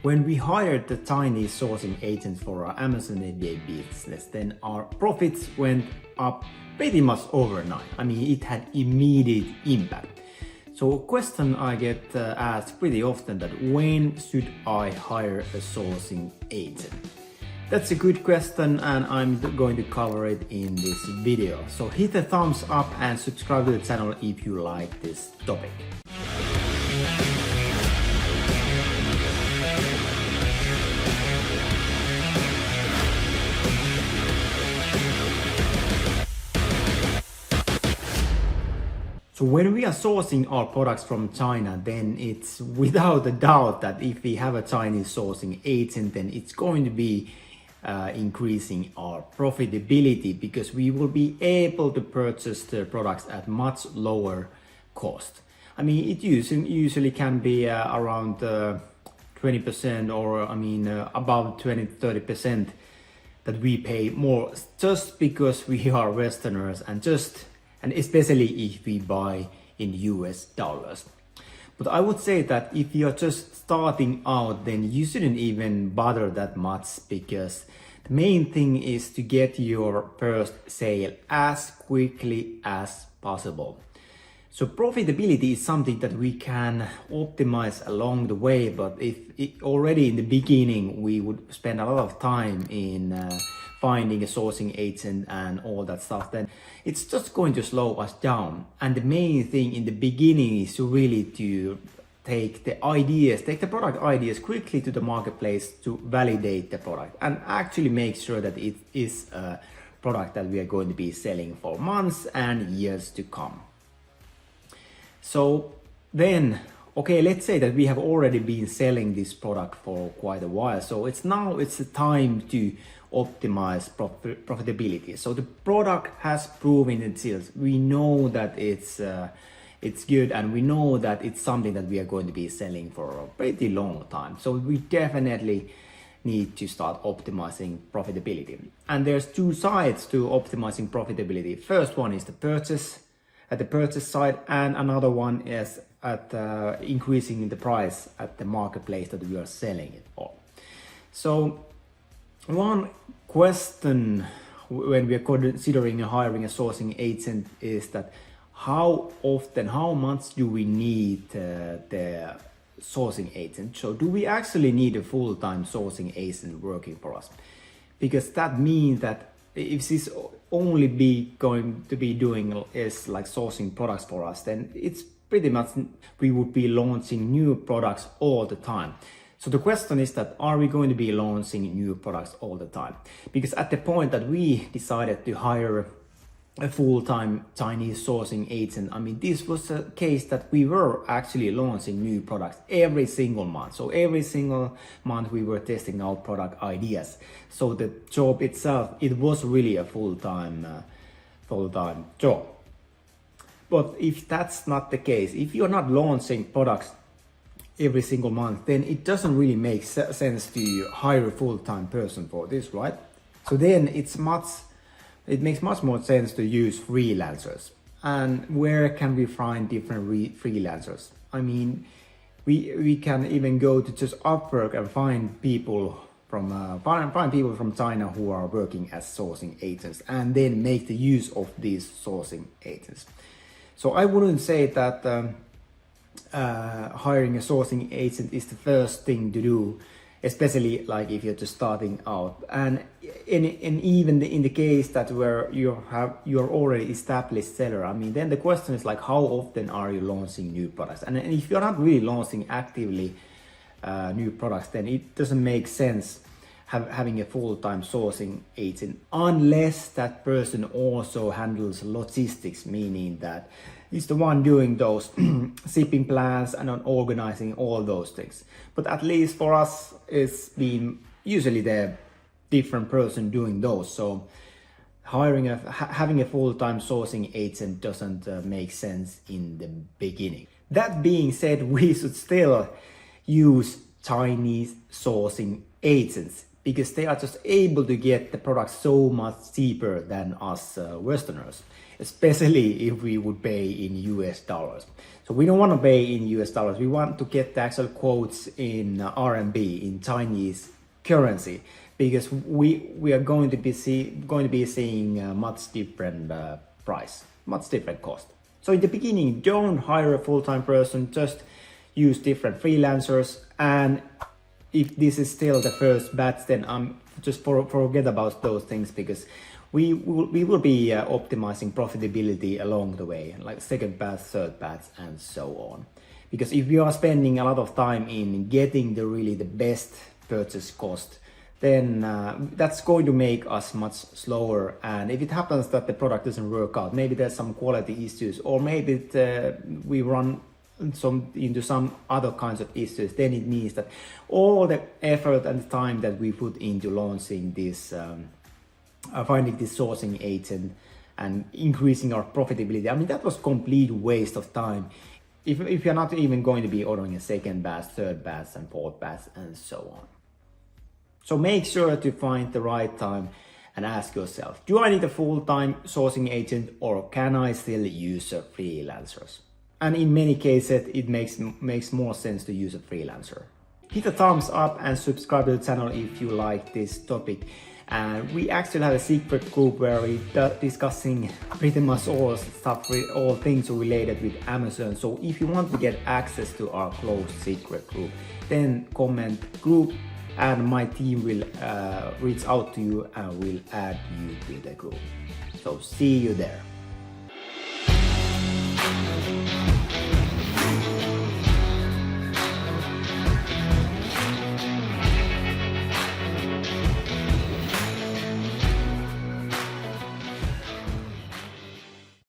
When we hired the Chinese sourcing agent for our Amazon FBA business, then our profits went up pretty much overnight. I mean, it had immediate impact. So a question I get asked pretty often, that when should I hire a sourcing agent? That's a good question, and I'm going to cover it in this video. So hit the thumbs up and subscribe to the channel if you like this topic. So when we are sourcing our products from China, then it's without a doubt that if we have a Chinese sourcing agent, then it's going to be increasing our profitability, because we will be able to purchase the products at much lower cost. I mean, it usually can be around 20%, or above 20-30% that we pay more, just because we are Westerners, and especially if we buy in US dollars. But I would say that if you're just starting out, then you shouldn't even bother that much, because the main thing is to get your first sale as quickly as possible. So profitability is something that we can optimize along the way, but if already in the beginning we would spend a lot of time in finding a sourcing agent and all that stuff, then it's just going to slow us down. And the main thing in the beginning is to really take the product ideas quickly to the marketplace to validate the product and actually make sure that it is a product that we are going to be selling for months and years to come. So then, okay, let's say that we have already been selling this product for quite a while. So it's the time to optimize profitability. So the product has proven itself. We know that it's good, and we know that it's something that we are going to be selling for a pretty long time. So we definitely need to start optimizing profitability. And there's two sides to optimizing profitability. First one is the purchase side, and another one is at increasing the price at the marketplace that we are selling it for. So one question when we are considering hiring a sourcing agent is that how much do we need the sourcing agent? So do we actually need a full-time sourcing agent working for us? Because that means that if this only going to be doing is like sourcing products for us, then it's pretty much we would be launching new products all the time. So the question is that, are we going to be launching new products all the time? Because at the point that we decided to hire a full-time Chinese sourcing agent, I mean, this was a case that we were actually launching new products every single month. So every single month we were testing out product ideas. So the job itself, it was really a full-time job. But if that's not the case, if you're not launching products every single month, then it doesn't really make sense to hire a full-time person for this, right? So then it makes much more sense to use freelancers. And where can we find different freelancers? I mean, we can even go to just Upwork and find people from China who are working as sourcing agents, and then make the use of these sourcing agents. So I wouldn't say that hiring a sourcing agent is the first thing to do, especially like if you're just starting out. And even in the case that where you're already established seller, I mean, then the question is like, how often are you launching new products? And if you're not really launching actively new products, then it doesn't make sense having a full-time sourcing agent, unless that person also handles logistics, meaning that he's the one doing those shipping plans and organizing all those things. But at least for us, it's been usually the different person doing those. So having a full-time sourcing agent doesn't make sense in the beginning. That being said, we should still use Chinese sourcing agents, because they are just able to get the product so much cheaper than us Westerners, especially if we would pay in US dollars. So we don't want to pay in US dollars. We want to get the actual quotes in RMB, in Chinese currency, because we are going to be seeing a much different price, much different cost. So in the beginning, don't hire a full-time person, just use different freelancers. And if this is still the first batch, then just forget about those things, because we will be optimizing profitability along the way, like second batch, third batch, and so on. Because if you are spending a lot of time in getting the best purchase cost, then that's going to make us much slower. And if it happens that the product doesn't work out, maybe there's some quality issues, or maybe we run into some other kinds of issues, then it means that all the effort and time that we put into launching this, finding this sourcing agent and increasing our profitability, I mean, that was complete waste of time. If you're not even going to be ordering a second batch, third batch, and fourth batch, and so on. So make sure to find the right time and ask yourself, do I need a full-time sourcing agent, or can I still use a freelancers? And in many cases, it makes more sense to use a freelancer. Hit a thumbs up and subscribe to the channel if you like this topic. And we actually have a secret group where we discussing pretty much all stuff, all things related with Amazon. So if you want to get access to our closed secret group, then comment group and my team will reach out to you and will add you to the group. So see you there.